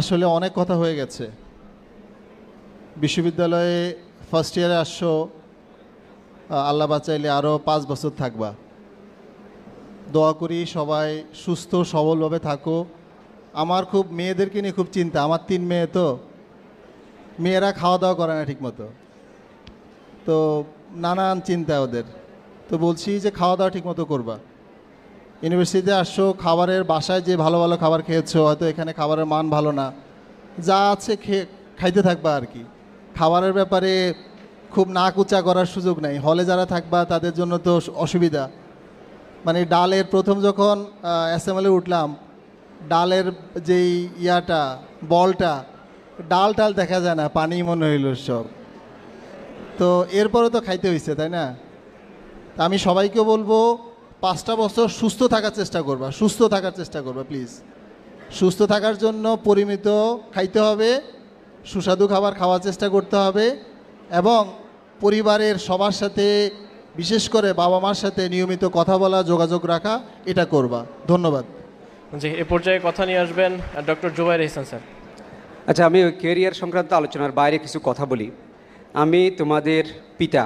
আসলে অনেক কথা হয়ে গেছে। বিশ্ববিদ্যালয়ে ফার্স্ট ইয়ারে আসছো, আল্লাহ বাঁচাইলে আরও 5 বছর থাকবা। দোয়া করি সবাই সুস্থ সবলভাবে থাকো। আমার খুব মেয়েদেরকে নিয়ে খুব চিন্তা। আমার 3 মেয়ে, তো মেয়েরা খাওয়া দাওয়া করে না ঠিকমতো, তো নানান চিন্তা ওদের। তো বলছি যে খাওয়া দাওয়া ঠিকমতো করবা। ইউনিভার্সিটিতে আসছো, খাবারের বাসায় যে ভালো ভালো খাবার খেয়েছো, হয়তো এখানে খাবারের মান ভালো না, যা আছে খাইতে থাকবা আর কি। খাবারের ব্যাপারে খুব নাক উঁচা করার সুযোগ নাই। হলে যারা থাকবা তাদের জন্য তো অসুবিধা। মানে ডালের প্রথম যখন অ্যাসেম্বলি উঠলাম, ডালের যেই বলটা, ডাল টাল দেখা যায় না, পানি মনে হইল সব। তো এরপরে তো খাইতে হয়েছে, তাই না? তা আমি সবাইকে বলবো 5টা বছর সুস্থ থাকার চেষ্টা করবা, সুস্থ থাকার চেষ্টা করবা প্লিজ। সুস্থ থাকার জন্য পরিমিত খাইতে হবে, সুস্বাদু খাবার খাওয়ার চেষ্টা করতে হবে, এবং পরিবারের সবার সাথে, বিশেষ করে বাবা মার সাথে নিয়মিত কথা বলা, যোগাযোগ রাখা, এটা করবা। ধন্যবাদ। জি, এ পর্যায়ে কথা নিয়ে আসবেন ডক্টর জুবাইর ইহসান স্যার। আচ্ছা, আমি ওই ক্যারিয়ার সংক্রান্ত আলোচনার বাইরে কিছু কথা বলি। আমি তোমাদের পিতা,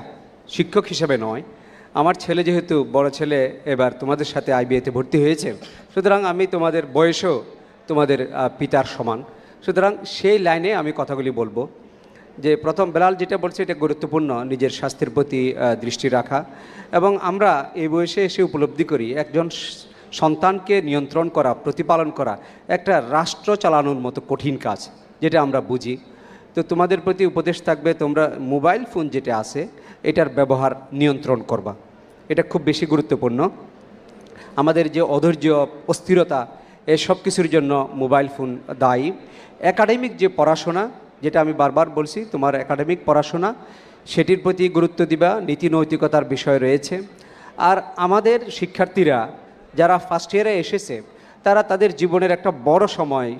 শিক্ষক হিসেবে নয়। আমার ছেলে, যেহেতু বড় ছেলে এবার তোমাদের সাথে আইবিএতে ভর্তি হয়েছে, সুতরাং আমি তোমাদের বয়সও তোমাদের পিতার সমান। সুতরাং সেই লাইনে আমি কথাগুলি বলবো। যে প্রথম বেলাল যেটা বলছে, এটা গুরুত্বপূর্ণ, নিজের স্বাস্থ্যের প্রতি দৃষ্টি রাখা। এবং আমরা এই বয়সে এসে উপলব্ধি করি, একজন সন্তানকে নিয়ন্ত্রণ করা, প্রতিপালন করা একটা রাষ্ট্র চালানোর মতো কঠিন কাজ, যেটা আমরা বুঝি। তো তোমাদের প্রতি উপদেশ থাকবে, তোমরা মোবাইল ফোন যেটা আছে এটার ব্যবহার নিয়ন্ত্রণ করবা। এটা খুব বেশি গুরুত্বপূর্ণ। আমাদের যে অধৈর্য, অস্থিরতা, এসব কিছুর জন্য মোবাইল ফোন দায়ী। একাডেমিক যে পড়াশোনা, যেটা আমি বারবার বলছি, তোমার একাডেমিক পড়াশোনা, সেটির প্রতি গুরুত্ব দিবা। নীতি নৈতিকতার বিষয় রয়েছে। আর আমাদের শিক্ষার্থীরা যারা ফার্স্ট ইয়ারে এসেছে, তারা তাদের জীবনের একটা বড় সময়,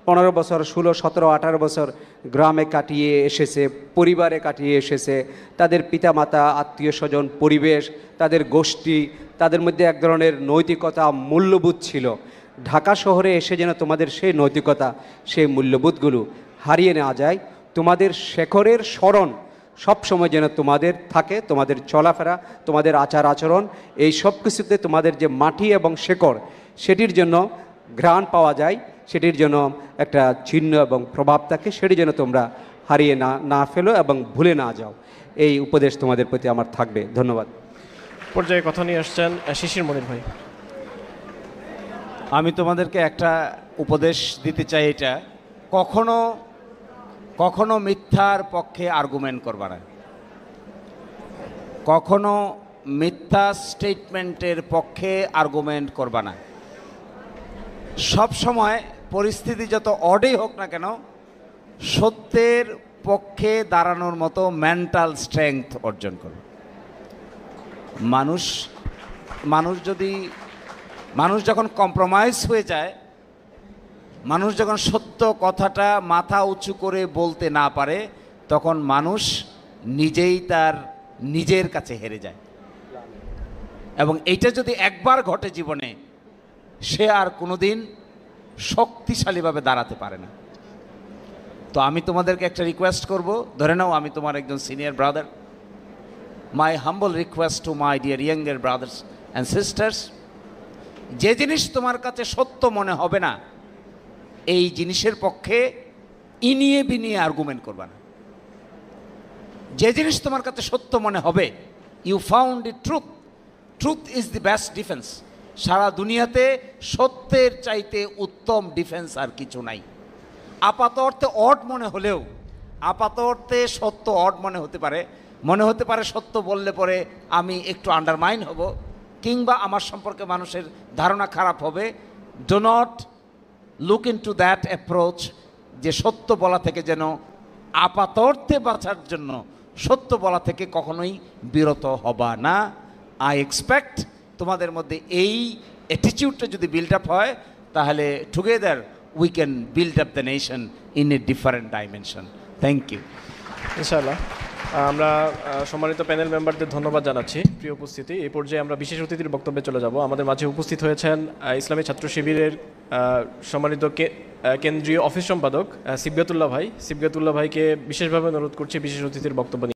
15 বছর, 16, 17, 18 বছর গ্রামে কাটিয়ে এসেছে, পরিবারে কাটিয়ে এসেছে। তাদের পিতামাতা, আত্মীয় স্বজন, পরিবেশ, তাদের গোষ্ঠী, তাদের মধ্যে এক ধরনের নৈতিকতা, মূল্যবোধ ছিল। ঢাকা শহরে এসে যেন তোমাদের সেই নৈতিকতা, সেই মূল্যবোধগুলো হারিয়ে নেওয়া যায়। তোমাদের শেখরের স্মরণ সবসময় যেন তোমাদের থাকে, তোমাদের চলাফেরা, তোমাদের আচার আচরণ, এই সব কিছুতে তোমাদের যে মাটি এবং শেকড়, সেটির জন্য ঘ্রাণ পাওয়া যায়, সেটির জন্য একটা চিহ্ন এবং প্রভাব থাকে, সেটি যেন তোমরা হারিয়ে না ফেলো এবং ভুলে না যাও। এই উপদেশ তোমাদের প্রতি আমার থাকবে। ধন্যবাদ। পর্যায়ে কথা নিয়ে আসছেন শিশির মনির ভাই। আমি তোমাদেরকে একটা উপদেশ দিতে চাই, এটা কখনো কখনো মিথ্যার পক্ষে আর্গুমেন্ট করবা না, কখনো মিথ্যা স্টেটমেন্টের পক্ষে আর্গুমেন্ট করবা না। সব সময় পরিস্থিতি যত অডই হোক না কেন, সত্যের পক্ষে দাঁড়ানোর মতো মেন্টাল স্ট্রেংথ অর্জন করো। মানুষ যখন কম্প্রোমাইজ হয়ে যায়, মানুষ যখন সত্য কথাটা মাথা উঁচু করে বলতে না পারে, তখন মানুষ নিজেই তার নিজের কাছে হেরে যায়। এবং এইটা যদি একবার ঘটে জীবনে, সে আর কোনোদিন শক্তিশালীভাবে দাঁড়াতে পারে না। তো আমি তোমাদেরকে একটা রিকোয়েস্ট করব, ধরে নাও আমি তোমার একজন senior brother. My humble request to my dear younger brothers and sisters, যে জিনিস তোমার কাছে সত্য মনে হবে না, এই জিনিসের পক্ষে ইনিয়ে বিনিয়ে আর্গুমেন্ট করবা না। যে জিনিস তোমার কাছে সত্য মনে হবে, you found it truth, truth is the best defence. সারা দুনিয়াতে সত্যের চাইতে উত্তম ডিফেন্স আর কিছু নাই। আপাত অর্থে অড মনে হলেও, আপাত অর্থে সত্য অড মনে হতে পারে সত্য বললে পরে আমি একটু আন্ডারমাইন হব, কিংবা আমার সম্পর্কে মানুষের ধারণা খারাপ হবে। Do not look into that approach, যে সত্য বলা থেকে যেন আপাত অর্থে বাঁচার জন্য সত্য বলা থেকে কখনোই বিরত হবা না। আই এক্সপেক্ট তোমাদের মধ্যে এই অ্যাটিটিউডটা যদি বিল্ড আপ হয়, তাহলে together we can build up the nation in a different dimension. Thank you. ইনশাআল্লাহ আমরা সম্মানিত প্যানেল মেম্বারদের ধন্যবাদ জানাচ্ছি প্রিয় উপস্থিতি। এই পর্যায়ে আমরা বিশেষ অতিথির বক্তব্যে চলে যাব। আমাদের মাঝে উপস্থিত হয়েছেন ইসলামী ছাত্র শিবিরের সম্মানিত কেন্দ্রীয় অফিস সম্পাদক সিবগাতুল্লাহ ভাইকে বিশেষভাবে অনুরোধ করছি বিশেষ অতিথির বক্তব্য নিয়ে।